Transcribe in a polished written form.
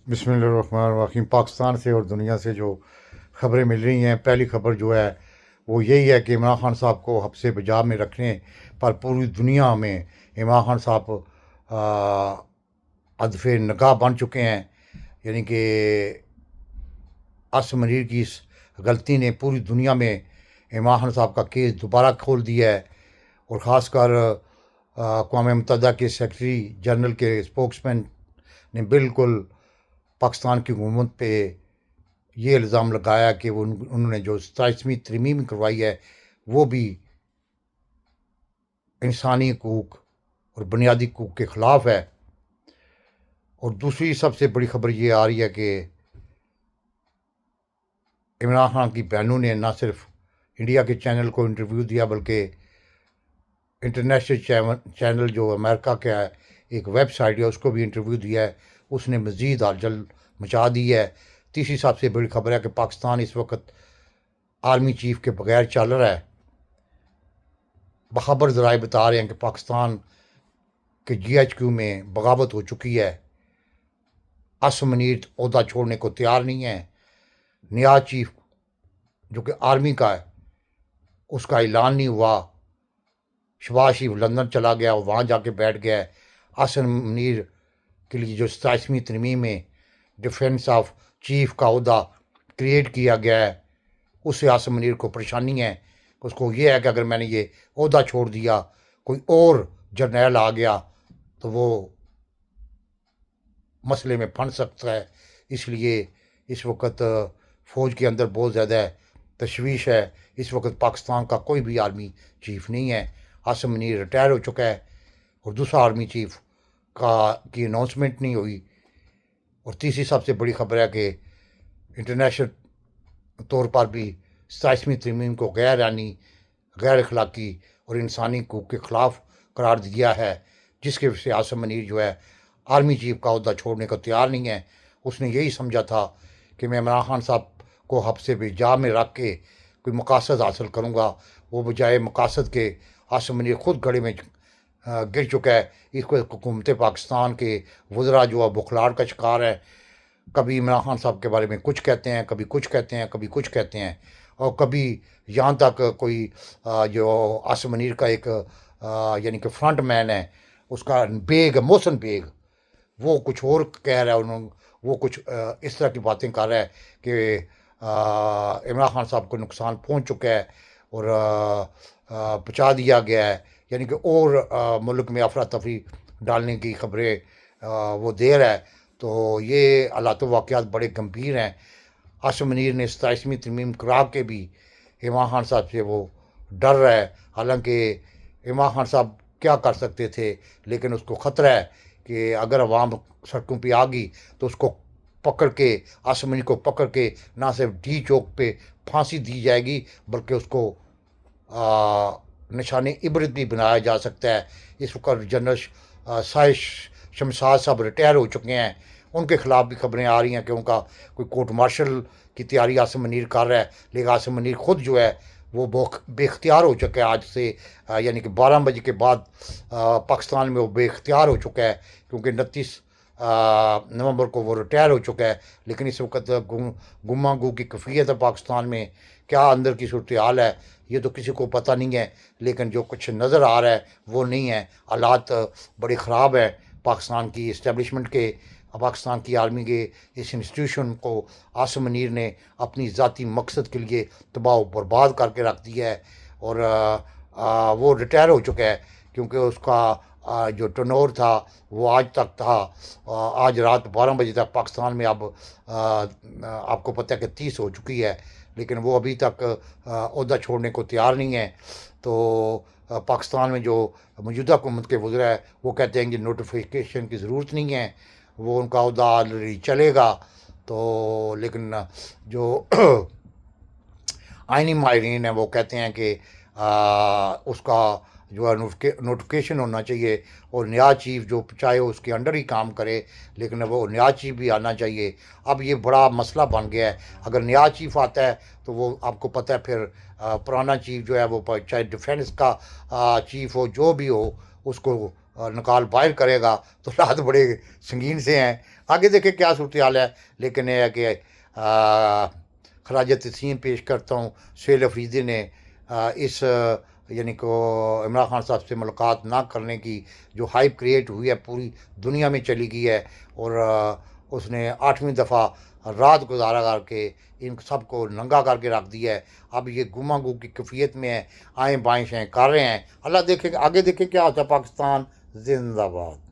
بسم اللہ الرحمن الرحیم۔ پاکستان سے اور دنیا سے جو خبریں مل رہی ہیں، پہلی خبر جو ہے وہ یہی ہے کہ عمران خان صاحب کو حبس بجا میں رکھنے پر پوری دنیا میں عمران خان صاحب ہدف نگاہ بن چکے ہیں۔ یعنی کہ عاصم منیر کی اس غلطی نے پوری دنیا میں عمران خان صاحب کا کیس دوبارہ کھول دیا ہے، اور خاص کر اقوام متحدہ کے سیکرٹری جنرل کے اسپوکس مین نے بالکل پاکستان کی حکومت پہ یہ الزام لگایا کہ انہوں نے جو 27ویں ترمیم کروائی ہے وہ بھی انسانی حقوق اور بنیادی حقوق کے خلاف ہے۔ اور دوسری سب سے بڑی خبر یہ آ رہی ہے کہ عمران خان کی بہنوں نے نہ صرف انڈیا کے چینل کو انٹرویو دیا بلکہ انٹرنیشنل چینل جو امریکہ کا ہے، ایک ویب سائٹ ہے، اس کو بھی انٹرویو دیا ہے۔ اس نے مزید ہلچل مچا دی ہے۔ تیسری سب سے بڑی خبر ہے کہ پاکستان اس وقت آرمی چیف کے بغیر چل رہا ہے۔ بخبر ذرائع بتا رہے ہیں کہ پاکستان کے GHQ میں بغاوت ہو چکی ہے۔ عاصم منیر عہدہ چھوڑنے کو تیار نہیں ہے۔ نیا چیف جو کہ آرمی کا ہے، اس کا اعلان نہیں ہوا۔ شہباز شریف لندن چلا گیا اور وہاں جا کے بیٹھ گیا ہے۔ عاصم منیر کے لیے جو 27ویں ترمیم میں ڈیفینس آف چیف کا عہدہ کریٹ کیا گیا ہے، اس سے عاصم منیر کو پریشانی ہے۔ اس کو یہ ہے کہ اگر میں نے یہ عہدہ چھوڑ دیا، کوئی اور جرنیل آ گیا تو وہ مسئلے میں پھنس سکتا ہے۔ اس لیے اس وقت فوج کے اندر بہت زیادہ تشویش ہے۔ اس وقت پاکستان کا کوئی بھی آرمی چیف نہیں ہے۔ عاصم منیر ریٹائر ہو چکا ہے اور دوسرا آرمی چیف کی اناؤنسمنٹ نہیں ہوئی۔ اور تیسری سب سے بڑی خبر ہے کہ انٹرنیشنل طور پر بھی 27ویں ترمیم کو غیر آئینی، غیر اخلاقی اور انسانی حقوق کے خلاف قرار دیا ہے، جس کی وجہ سے عاصم منیر جو ہے آرمی چیف کا عہدہ چھوڑنے کو تیار نہیں ہے۔ اس نے یہی سمجھا تھا کہ میں عمران خان صاحب کو حبس بجا میں رکھ کے کوئی مقاصد حاصل کروں گا، وہ بجائے مقاصد کے عاصم منیر خود گڑھے میں گر چکا ہے۔ اس کو حکومت پاکستان کے وزراء جو ہے بخلاڑ کا شکار ہے۔ کبھی عمران خان صاحب کے بارے میں کچھ کہتے ہیں، کبھی کچھ کہتے ہیں، کبھی کچھ کہتے ہیں، اور کبھی یہاں تک کوئی جو عاصم منیر کا ایک یعنی کہ فرنٹ مین ہے، اس کا بیگ محسن بیگ، وہ کچھ اور کہہ رہا ہے، وہ کچھ اس طرح کی باتیں کر رہا ہے کہ عمران خان صاحب کو نقصان پہنچ چکا ہے اور پہنچا دیا گیا ہے، یعنی کہ اور ملک میں افراتفری ڈالنے کی خبریں وہ دے رہا ہے۔ تو یہ حالات و واقعات بڑے گمبھیر ہیں۔ عاصم منیر نے 27ویں ترمیم کرا کے بھی عمران خان صاحب سے وہ ڈر رہا ہے، حالانکہ عمران خان صاحب کیا کر سکتے تھے، لیکن اس کو خطرہ ہے کہ اگر عوام سڑکوں پہ آ گئی تو اس کو پکڑ کے، عاصم منیر کو پکڑ کے نہ صرف ڈی چوک پہ پھانسی دی جائے گی بلکہ اس کو نشان عبرت بھی بنایا جا سکتا ہے۔ اس وقت جنرل سائش شمشاد صاحب ریٹائر ہو چکے ہیں، ان کے خلاف بھی خبریں آ رہی ہیں کہ ان کا کوئی کورٹ مارشل کی تیاری عاصم منیر کر رہا ہے، لیکن عاصم منیر خود جو ہے وہ بے اختیار ہو چکا ہے۔ آج سے یعنی کہ 12 بجے کے بعد پاکستان میں وہ بے اختیار ہو چکا ہے، کیونکہ 29 نومبر کو وہ ریٹائر ہو چکا ہے۔ لیکن اس وقت گما گو کی کیفیت ہے پاکستان میں، کیا اندر کی صورتحال ہے یہ تو کسی کو پتہ نہیں ہے، لیکن جو کچھ نظر آ رہا ہے وہ نہیں ہے۔ حالات بڑے خراب ہیں پاکستان کی اسٹیبلشمنٹ کے، پاکستان کی آرمی کے اس انسٹیٹیوشن کو عاصم منیر نے اپنی ذاتی مقصد کے لیے تباہ و برباد کر کے رکھ دیا ہے، اور وہ ریٹائر ہو چکا ہے، کیونکہ اس کا جو ٹرنور تھا وہ آج تک تھا۔ آج رات 12 بجے تک پاکستان میں اب آپ کو پتہ ہے کہ 30 ہو چکی ہے، لیکن وہ ابھی تک عہدہ چھوڑنے کو تیار نہیں ہے۔ تو پاکستان میں جو موجودہ حکومت کے وزراء ہیں وہ کہتے ہیں کہ نوٹیفیکیشن کی ضرورت نہیں ہے، وہ ان کا عہدہ آلریڈی چلے گا۔ تو لیکن جو آئینی ماہرین ہیں وہ کہتے ہیں کہ اس کا جو ہے نوٹیفیکیشن ہونا چاہیے، اور نیا چیف جو چاہے اس کے انڈر ہی کام کرے، لیکن وہ نیا چیف بھی آنا چاہیے۔ اب یہ بڑا مسئلہ بن گیا ہے، اگر نیا چیف آتا ہے تو وہ آپ کو پتہ ہے پھر پرانا چیف جو ہے وہ چاہے ڈیفینس کا چیف ہو جو بھی ہو، اس کو نکال باہر کرے گا تو حالات بڑے سنگین سے ہیں. آگے دیکھیں کیا صورتحال ہے. لیکن یہ ہے کہ خراج تحسین پیش کرتا ہوں سہیل افریدی نے اس یعنی کہ عمران خان صاحب سے ملاقات نہ کرنے کی جو ہائپ کریٹ ہوئی ہے پوری دنیا میں چلی گئی ہے، اور اس نے 8ویں دفعہ رات گزارا کر کے ان سب کو ننگا کر کے رکھ دیا ہے. اب یہ گما گو کی کیفیت میں ہیں، آئیں بائیں شیں کر رہے ہیں. اللہ دیکھے آگے دیکھے کیا ہوتا ہے. پاکستان زندہ باد.